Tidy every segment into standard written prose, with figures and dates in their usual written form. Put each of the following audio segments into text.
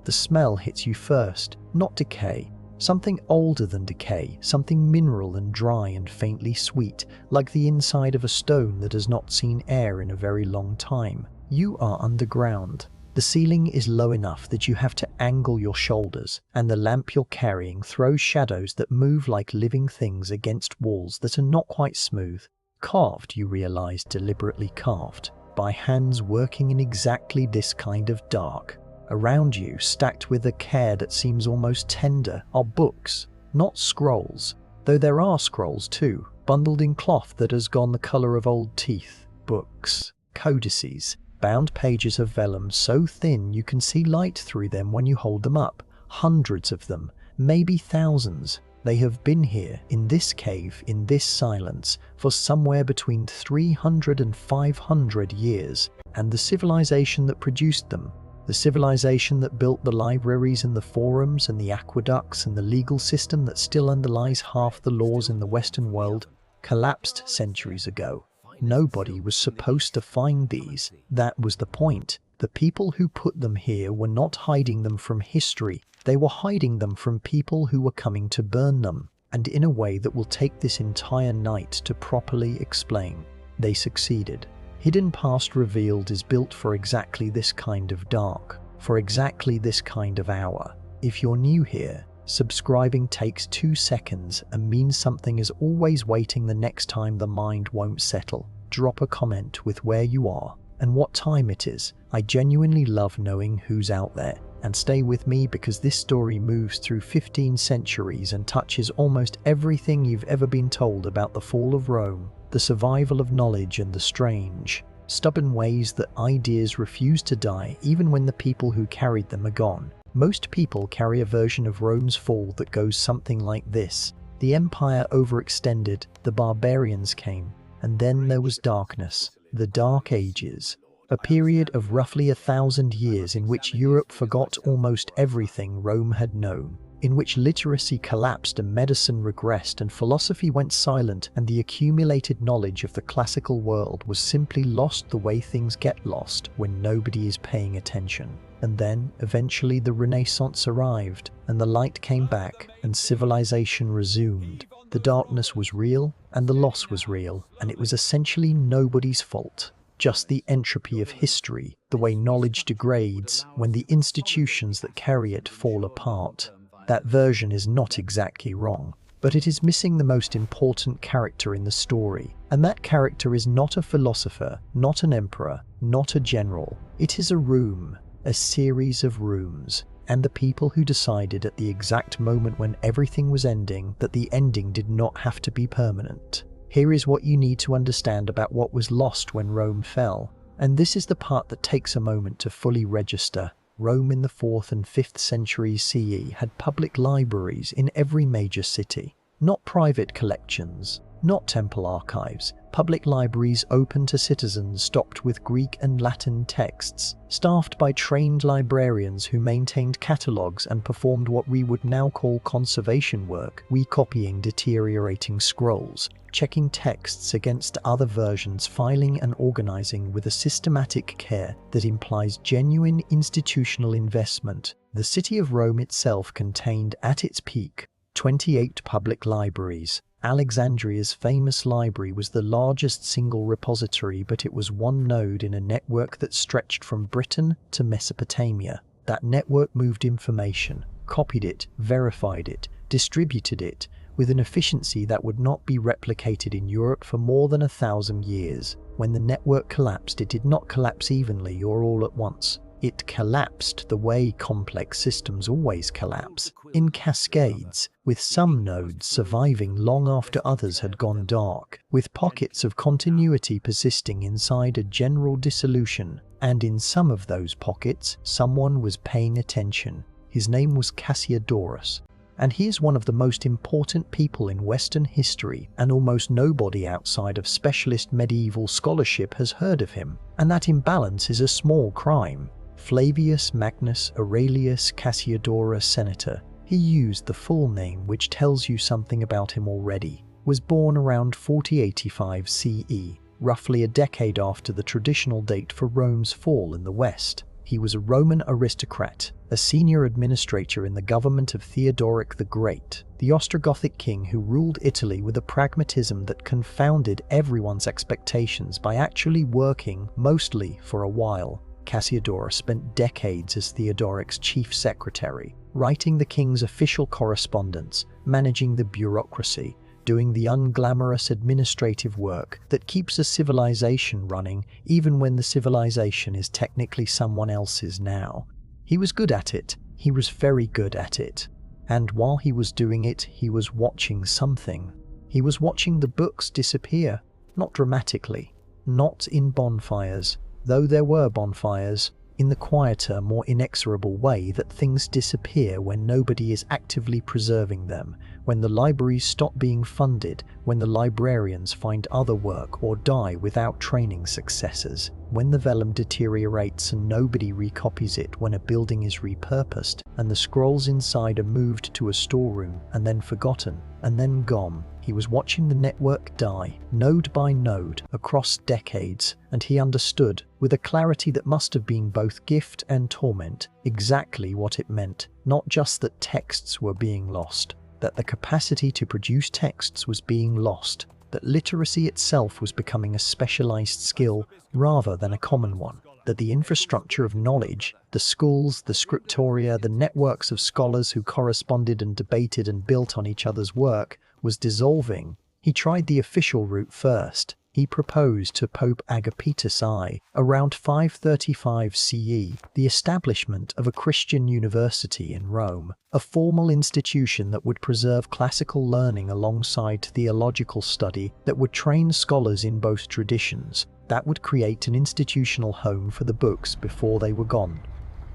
The smell hits you first, not decay. Something older than decay, something mineral and dry and faintly sweet, like the inside of a stone that has not seen air in a very long time. You are underground. The ceiling is low enough that you have to angle your shoulders, and the lamp you're carrying throws shadows that move like living things against walls that are not quite smooth. Carved, you realize, deliberately carved, by hands working in exactly this kind of dark. Around you, stacked with a care that seems almost tender, are books, not scrolls, though there are scrolls too, bundled in cloth that has gone the color of old teeth. Books, codices, bound pages of vellum so thin you can see light through them when you hold them up. Hundreds of them, maybe thousands. They have been here, in this cave, in this silence, for somewhere between 300 and 500 years, and the civilization that produced them, the civilization that built the libraries and the forums and the aqueducts and the legal system that still underlies half the laws in the Western world, collapsed centuries ago. Nobody was supposed to find these. That was the point. The people who put them here were not hiding them from history. They were hiding them from people who were coming to burn them, and in a way that will take this entire night to properly explain. They succeeded. Hidden Past Revealed is built for exactly this kind of dark, for exactly this kind of hour. If you're new here, subscribing takes 2 seconds and means something is always waiting the next time the mind won't settle. Drop a comment with where you are and what time it is. I genuinely love knowing who's out there. And stay with me because this story moves through 15 centuries and touches almost everything you've ever been told about the fall of Rome, the survival of knowledge, and the strange, stubborn ways that ideas refuse to die even when the people who carried them are gone. Most people carry a version of Rome's fall that goes something like this. The empire overextended, the barbarians came, and then there was darkness, the Dark Ages. A period of roughly 1,000 years in which Europe forgot almost everything Rome had known, in which literacy collapsed and medicine regressed and philosophy went silent and the accumulated knowledge of the classical world was simply lost the way things get lost when nobody is paying attention. And then, eventually, the Renaissance arrived, and the light came back, and civilization resumed. The darkness was real, and the loss was real, and it was essentially nobody's fault. Just the entropy of history, the way knowledge degrades when the institutions that carry it fall apart. That version is not exactly wrong, but it is missing the most important character in the story, and that character is not a philosopher, not an emperor, not a general. It is a room, a series of rooms, and the people who decided at the exact moment when everything was ending that the ending did not have to be permanent. Here is what you need to understand about what was lost when Rome fell, and this is the part that takes a moment to fully register. Rome in the 4th and 5th centuries CE had public libraries in every major city, not private collections, not temple archives, public libraries open to citizens stocked with Greek and Latin texts, staffed by trained librarians who maintained catalogues and performed what we would now call conservation work, recopying deteriorating scrolls, checking texts against other versions, filing and organizing with a systematic care that implies genuine institutional investment. The city of Rome itself contained, at its peak, 28 public libraries. Alexandria's famous library was the largest single repository, but it was one node in a network that stretched from Britain to Mesopotamia. That network moved information, copied it, verified it, distributed it, with an efficiency that would not be replicated in Europe for more than 1,000 years. When the network collapsed, it did not collapse evenly or all at once. It collapsed the way complex systems always collapse, in cascades, with some nodes surviving long after others had gone dark, with pockets of continuity persisting inside a general dissolution. And in some of those pockets, someone was paying attention. His name was Cassiodorus, and he is one of the most important people in Western history, and almost nobody outside of specialist medieval scholarship has heard of him. And that imbalance is a small crime. Flavius Magnus Aurelius Cassiodorus Senator, he used the full name which tells you something about him already, was born around 4085 CE, roughly a decade after the traditional date for Rome's fall in the West. He was a Roman aristocrat, a senior administrator in the government of Theodoric the Great, the Ostrogothic king who ruled Italy with a pragmatism that confounded everyone's expectations by actually working, mostly for a while. Cassiodorus spent decades as Theodoric's chief secretary, writing the king's official correspondence, managing the bureaucracy, doing the unglamorous administrative work that keeps a civilization running even when the civilization is technically someone else's now. He was good at it. He was very good at it. And while he was doing it, he was watching something. He was watching the books disappear, not dramatically, not in bonfires, though there were bonfires, in the quieter, more inexorable way that things disappear when nobody is actively preserving them, when the libraries stop being funded, when the librarians find other work or die without training successors, when the vellum deteriorates and nobody recopies it, when a building is repurposed and the scrolls inside are moved to a storeroom and then forgotten and then gone. He was watching the network die, node by node, across decades, and he understood, with a clarity that must have been both gift and torment, exactly what it meant. Not just that texts were being lost, that the capacity to produce texts was being lost, that literacy itself was becoming a specialized skill rather than a common one, that the infrastructure of knowledge, the schools, the scriptoria, the networks of scholars who corresponded and debated and built on each other's work, was dissolving. He tried the official route first. He proposed to Pope Agapetus I, around 535 CE, the establishment of a Christian university in Rome, a formal institution that would preserve classical learning alongside theological study, that would train scholars in both traditions, that would create an institutional home for the books before they were gone.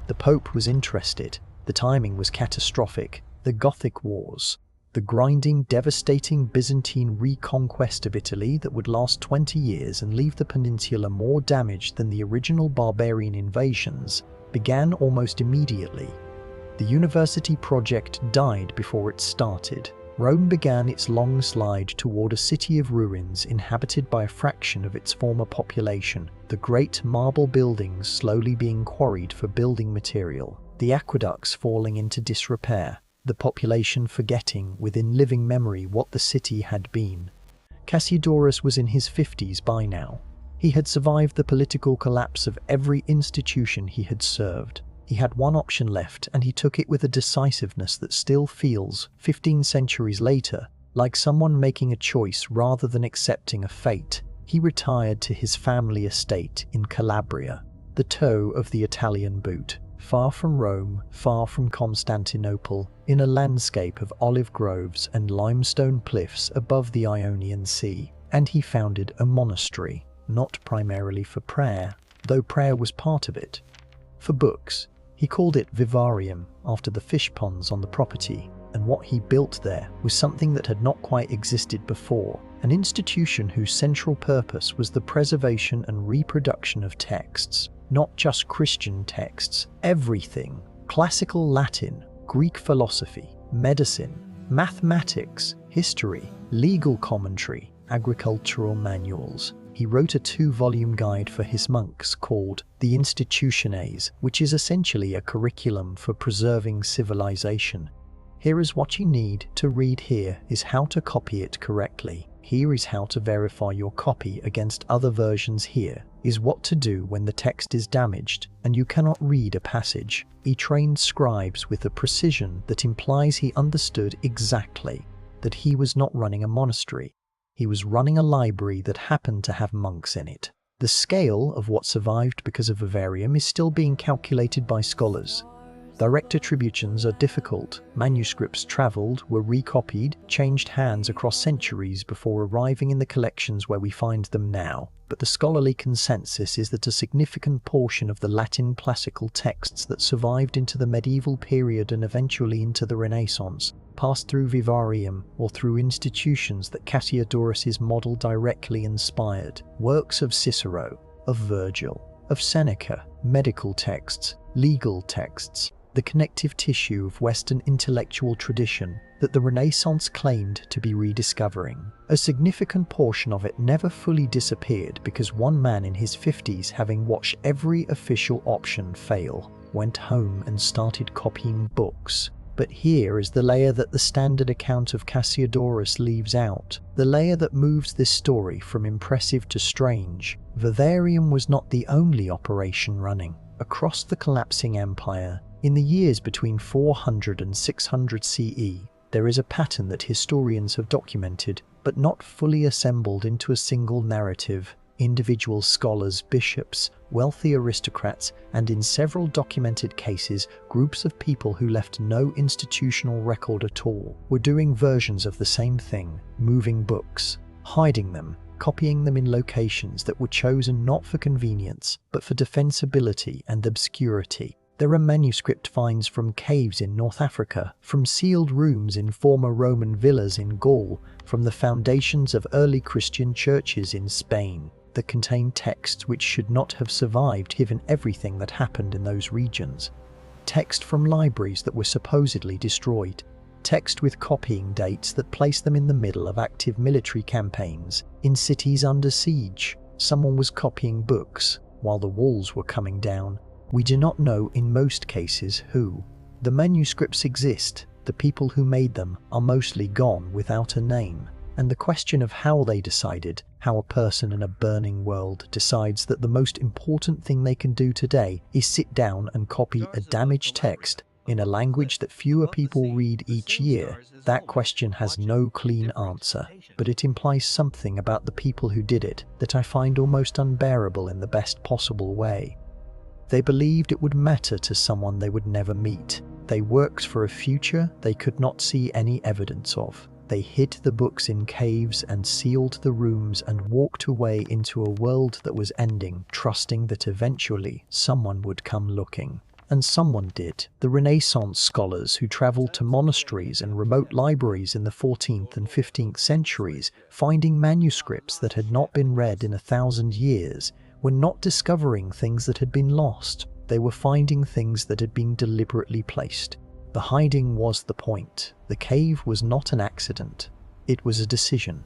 The Pope was interested. The timing was catastrophic. The Gothic Wars, the grinding, devastating Byzantine reconquest of Italy that would last 20 years and leave the peninsula more damaged than the original barbarian invasions, began almost immediately. The university project died before it started. Rome began its long slide toward a city of ruins inhabited by a fraction of its former population, the great marble buildings slowly being quarried for building material, the aqueducts falling into disrepair, the population forgetting within living memory what the city had been. Cassiodorus was in his 50s by now. He had survived the political collapse of every institution he had served. He had one option left, and he took it with a decisiveness that still feels, 15 centuries later, like someone making a choice rather than accepting a fate. He retired to his family estate in Calabria, the toe of the Italian boot, far from Rome, far from Constantinople, in a landscape of olive groves and limestone cliffs above the Ionian Sea. And he founded a monastery, not primarily for prayer, though prayer was part of it, for books. He called it Vivarium, after the fish ponds on the property, and what he built there was something that had not quite existed before, an institution whose central purpose was the preservation and reproduction of texts, not just Christian texts, everything, classical Latin, Greek philosophy, medicine, mathematics, history, legal commentary, agricultural manuals. He wrote a 2-volume guide for his monks called The Institutiones, which is essentially a curriculum for preserving civilization. Here is what you need to read. Here is how to copy it correctly. Here is how to verify your copy against other versions. Here is what to do when the text is damaged and you cannot read a passage. He trained scribes with a precision that implies he understood exactly that he was not running a monastery. He was running a library that happened to have monks in it. The scale of what survived because of Vivarium is still being calculated by scholars. Direct attributions are difficult. Manuscripts traveled, were recopied, changed hands across centuries before arriving in the collections where we find them now. But the scholarly consensus is that a significant portion of the Latin classical texts that survived into the medieval period and eventually into the Renaissance passed through Vivarium or through institutions that Cassiodorus's model directly inspired. Works of Cicero, of Virgil, of Seneca, medical texts, legal texts. the connective tissue of Western intellectual tradition that the Renaissance claimed to be rediscovering. A significant portion of it never fully disappeared because one man in his 50s, having watched every official option fail, went home and started copying books. But here is the layer that the standard account of Cassiodorus leaves out, the layer that moves this story from impressive to strange. Vivarium was not the only operation running. Across the collapsing empire, in the years between 400 and 600 CE, there is a pattern that historians have documented, but not fully assembled into a single narrative. Individual scholars, bishops, wealthy aristocrats, and in several documented cases, groups of people who left no institutional record at all, were doing versions of the same thing, moving books, hiding them, copying them in locations that were chosen not for convenience, but for defensibility and obscurity. There are manuscript finds from caves in North Africa, from sealed rooms in former Roman villas in Gaul, from the foundations of early Christian churches in Spain, that contain texts which should not have survived given everything that happened in those regions. Text from libraries that were supposedly destroyed. Text with copying dates that place them in the middle of active military campaigns, in cities under siege. Someone was copying books while the walls were coming down. We do not know in most cases who. The manuscripts exist, the people who made them are mostly gone without a name. And the question of how they decided, how a person in a burning world decides that the most important thing they can do today is sit down and copy a damaged text in a language that fewer people read each year, that question has no clean answer, but it implies something about the people who did it that I find almost unbearable in the best possible way. They believed it would matter to someone they would never meet. They worked for a future they could not see any evidence of. They hid the books in caves and sealed the rooms and walked away into a world that was ending, trusting that eventually someone would come looking. And someone did. The Renaissance scholars who traveled to monasteries and remote libraries in the 14th and 15th centuries, finding manuscripts that had not been read in 1,000 years, were not discovering things that had been lost. They were finding things that had been deliberately placed. The hiding was the point. The cave was not an accident. It was a decision.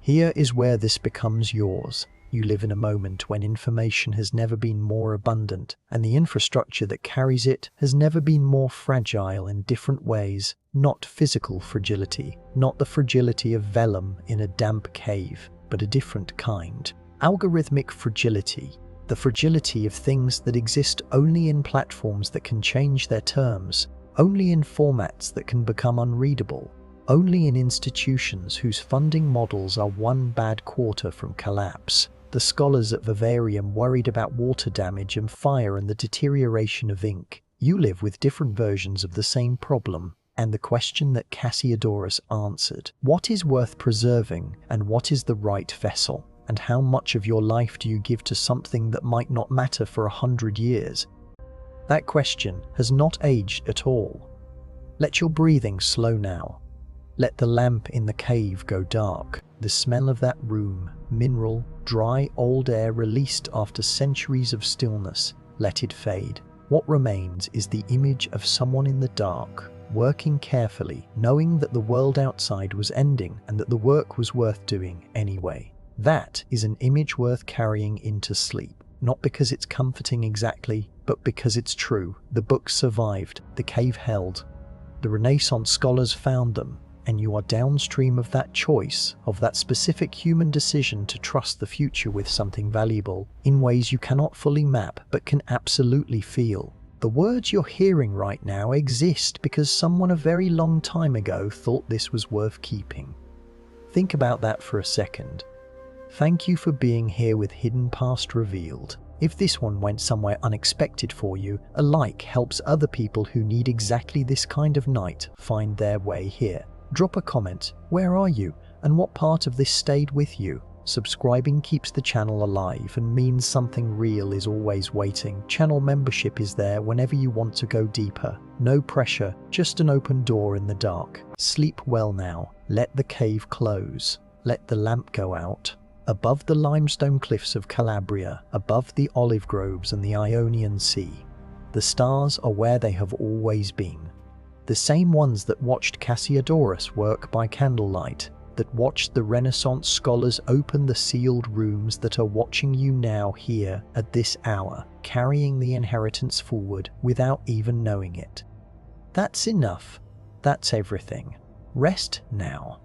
Here is where this becomes yours. You live in a moment when information has never been more abundant, and the infrastructure that carries it has never been more fragile in different ways. Not physical fragility, not the fragility of vellum in a damp cave, but a different kind. Algorithmic fragility, the fragility of things that exist only in platforms that can change their terms, only in formats that can become unreadable, only in institutions whose funding models are one bad quarter from collapse. The scholars at Vivarium worried about water damage and fire and the deterioration of ink. You live with different versions of the same problem, and the question that Cassiodorus answered: what is worth preserving, and what is the right vessel? And how much of your life do you give to something that might not matter for 100 years? That question has not aged at all. Let your breathing slow now. Let the lamp in the cave go dark. The smell of that room, mineral, dry old air released after centuries of stillness, let it fade. What remains is the image of someone in the dark, working carefully, knowing that the world outside was ending and that the work was worth doing anyway. That is an image worth carrying into sleep, not because it's comforting exactly, but because it's true. The books survived, the cave held. The Renaissance scholars found them, and you are downstream of that choice, of that specific human decision to trust the future with something valuable, in ways you cannot fully map but can absolutely feel. The words you're hearing right now exist because someone a very long time ago thought this was worth keeping. Think about that for a second. Thank you for being here with Hidden Past Revealed. If this one went somewhere unexpected for you, a like helps other people who need exactly this kind of night find their way here. Drop a comment. Where are you? And what part of this stayed with you? Subscribing keeps the channel alive and means something real is always waiting. Channel membership is there whenever you want to go deeper. No pressure, just an open door in the dark. Sleep well now. Let the cave close. Let the lamp go out. Above the limestone cliffs of Calabria, above the olive groves and the Ionian Sea, The stars are where they have always been. The same ones that watched Cassiodorus work by candlelight, that watched the Renaissance scholars open the sealed rooms, that are watching you now here at this hour, carrying the inheritance forward without even knowing it. That's enough. That's everything. Rest now.